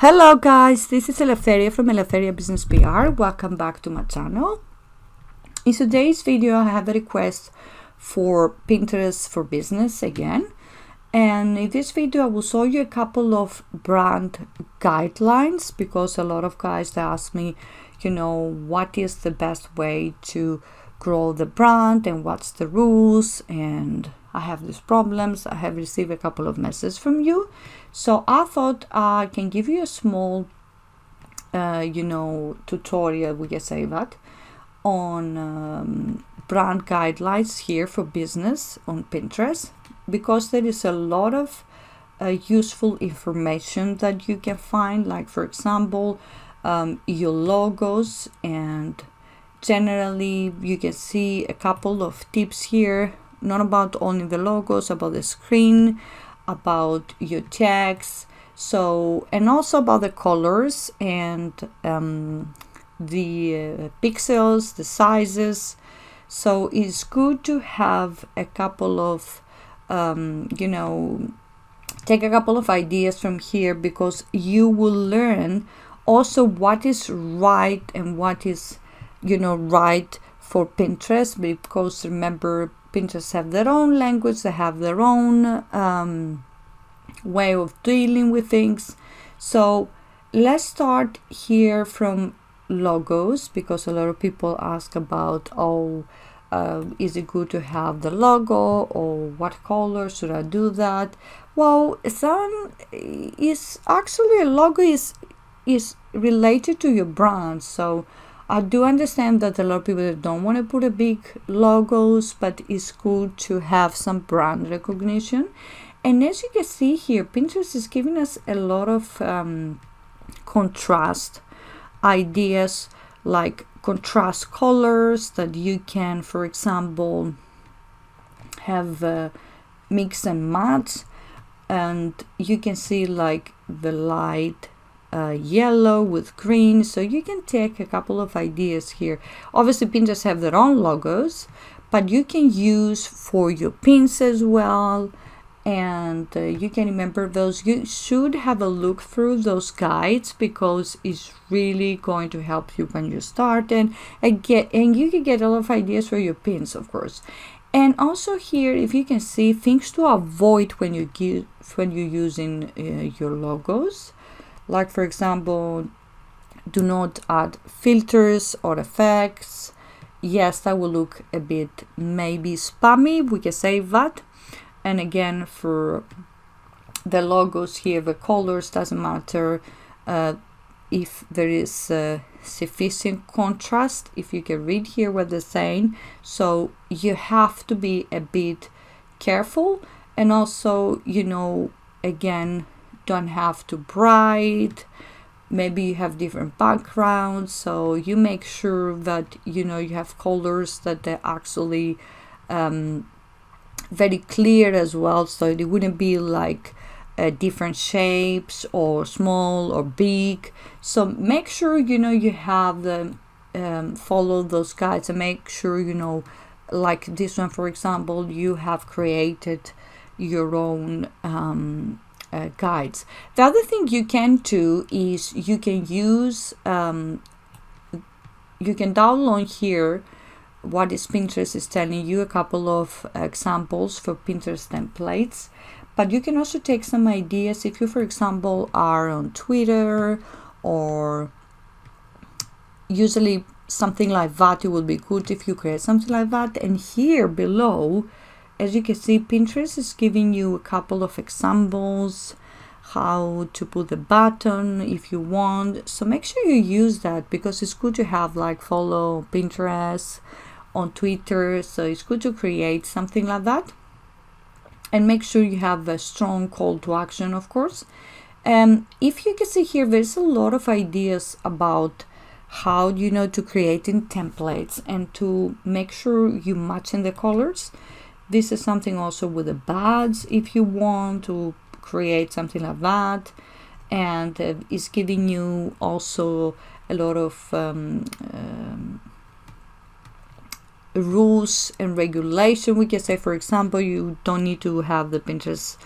Hello guys, this is Eleftheria from Eleftheria Business PR. Welcome back to my channel. In today's video I have a request for Pinterest for business again, and in this video I will show you a couple of brand guidelines because a lot of guys ask me, what is the best way to grow the brand and what's the rules, and I have these problems. I have received a couple of messages from you, so I thought I can give you a small tutorial, we can say that, on brand guidelines here for business on Pinterest, because there is a lot of useful information that you can find, like for example your logos, and generally you can see a couple of tips here, not about only the logos, about the screen, about your tags, and also about the colors and the pixels, the sizes. So it's good to have a couple of take a couple of ideas from here, because you will learn also what is right and what is right for Pinterest, because remember, Pinterest have their own language, they have their own way of dealing with things. So let's start here from logos, because a lot of people ask about, is it good to have the logo, or what color should I do that? Well, some is actually a logo is related to your brand. So I do understand that a lot of people don't want to put a big logos, but it's good to have some brand recognition. And as you can see here, Pinterest is giving us a lot of contrast ideas, like contrast colors that you can, for example, have mix and match, and you can see like the light yellow with green, so you can take a couple of ideas here. Obviously Pinterest have their own logos, but you can use for your pins as well, and you can remember those. You should have a look through those guides, because it's really going to help you when you start, and you can get a lot of ideas for your pins, of course. And also here, if you can see things to avoid when you're using your logos. Like for example, do not add filters or effects. Yes, that will look a bit maybe spammy, we can say that. And again, for the logos here, the colors, doesn't matter if there is sufficient contrast, if you can read here what they're saying. So you have to be a bit careful, and also again, don't have to bright. Maybe you have different backgrounds, so you make sure that you have colors that they're actually very clear as well, so it wouldn't be like different shapes or small or big. So make sure you have the follow those guides, and make sure like this one, for example, you have created your own guides. The other thing you can do is you can use you can download here what is Pinterest is telling you, a couple of examples for Pinterest templates, but you can also take some ideas if you, for example, are on Twitter, or usually something like that. It would be good if you create something like that. And here below, as you can see, Pinterest is giving you a couple of examples how to put the button if you want. So make sure you use that, because it's good to have like follow Pinterest on Twitter. So it's good to create something like that, and make sure you have a strong call to action, of course. If you can see here, there's a lot of ideas about how to creating templates and to make sure you match in the colors. This is something also with the badge, if you want to create something like that. And it's giving you also a lot of rules and regulation. We can say, for example, you don't need to have the Pinterest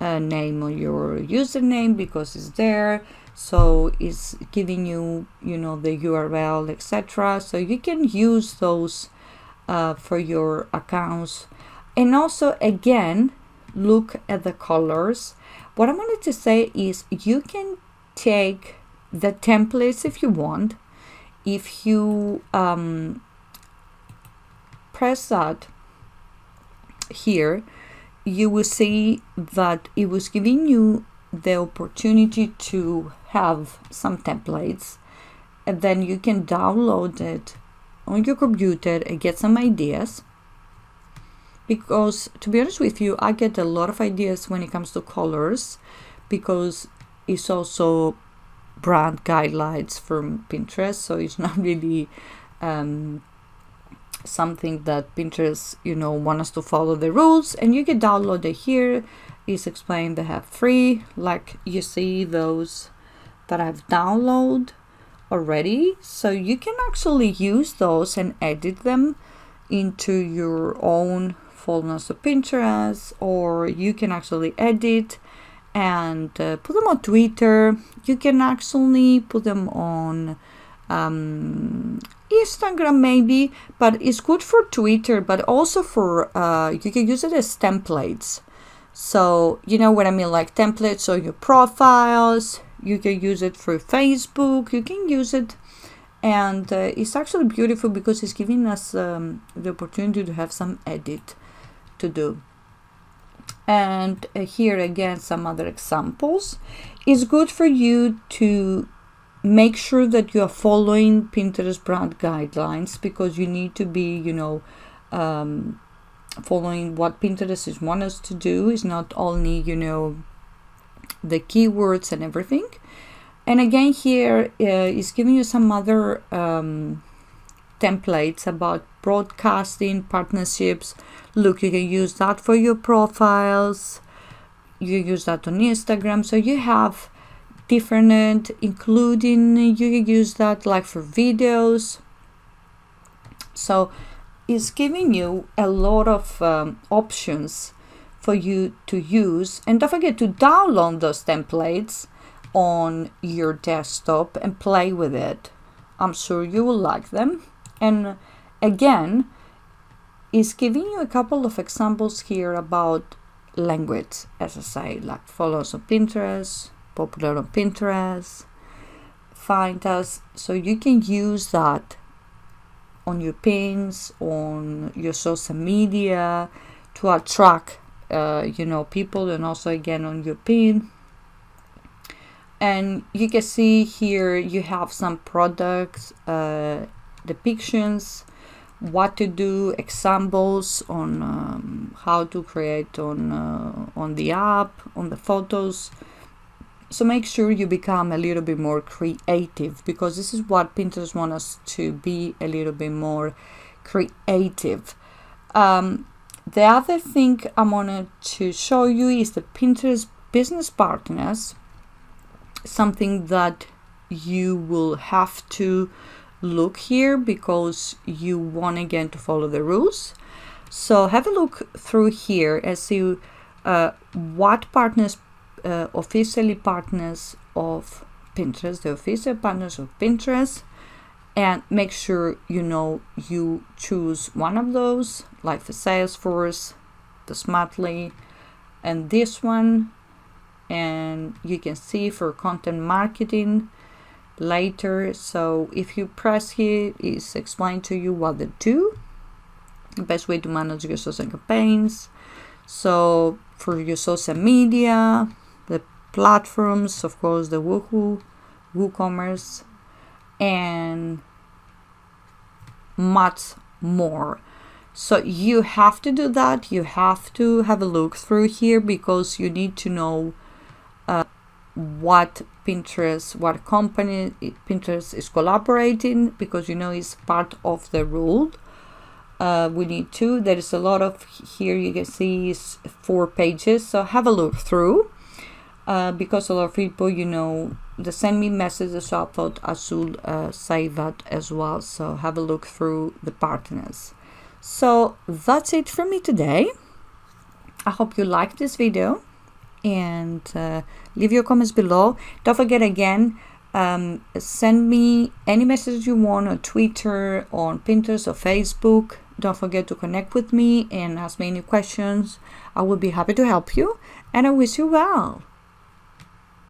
name on your username because it's there. So it's giving you, you know, the URL, etc. So you can use those for your accounts. And also, again, look at the colors. What I wanted to say is you can take the templates if you want. If you press that here, you will see that it was giving you the opportunity to have some templates, and then you can download it on your computer and get some ideas. Because to be honest with you, I get a lot of ideas when it comes to colors, because it's also brand guidelines from Pinterest, so it's not really something that Pinterest, you know, want us to follow the rules. And you can download it here. It's explained they have free, like you see those that I've downloaded already. So you can actually use those and edit them into your own folders of Pinterest, or you can actually edit and put them on Twitter. You can actually put them on Instagram maybe, but it's good for Twitter, but also for you can use it as templates. So you know what I mean, like templates on your profiles. You can use it for Facebook. You can use it, and it's actually beautiful because it's giving us the opportunity to have some edit to do. And here again, some other examples. It's good for you to make sure that you are following Pinterest brand guidelines, because you need to be, you know, following what Pinterest is want us to do. Is not only, you know, the keywords and everything. And again, here is giving you some other templates about broadcasting, partnerships. Look, you can use that for your profiles. You use that on Instagram. So you have different, including you can use that like for videos. So it's giving you a lot of options for you to use. And don't forget to download those templates on your desktop and play with it. I'm sure you will like them. And again, it's giving you a couple of examples here about language, as I say, like followers on Pinterest, popular on Pinterest, find us. So you can use that on your pins, on your social media to attract, you know, people, and also again on your pin. And you can see here you have some products, depictions, what to do, examples on how to create on the app, on the photos. So make sure you become a little bit more creative, because this is what Pinterest wants us to be, a little bit more creative. The other thing I wanted to show you is the Pinterest business partners, something that you will have to look here because you want again to follow the rules. So have a look through here and see what partners, officially partners of Pinterest, the official partners of Pinterest, and make sure you know you choose one of those, like the Salesforce, the Smartly, and this one. And you can see for content marketing later. So if you press here, it's explained to you what they do, the best way to manage your social campaigns. So for your social media, the platforms, of course, the WooCommerce, and much more. So you have to do that. You have to have a look through here because you need to know what Pinterest, what company Pinterest is collaborating, because you know it's part of the rule. We need to. There is a lot of here. You can see is 4 pages. So have a look through because a lot of people, you know, they send me messages. So I thought I should say that as well. So have a look through the partners. So that's it for me today. I hope you liked this video. and leave your comments below. Don't forget again, send me any message you want on Twitter, on Pinterest, or Facebook. Don't forget to connect with me and ask me any questions. I will be happy to help you, and I wish you well.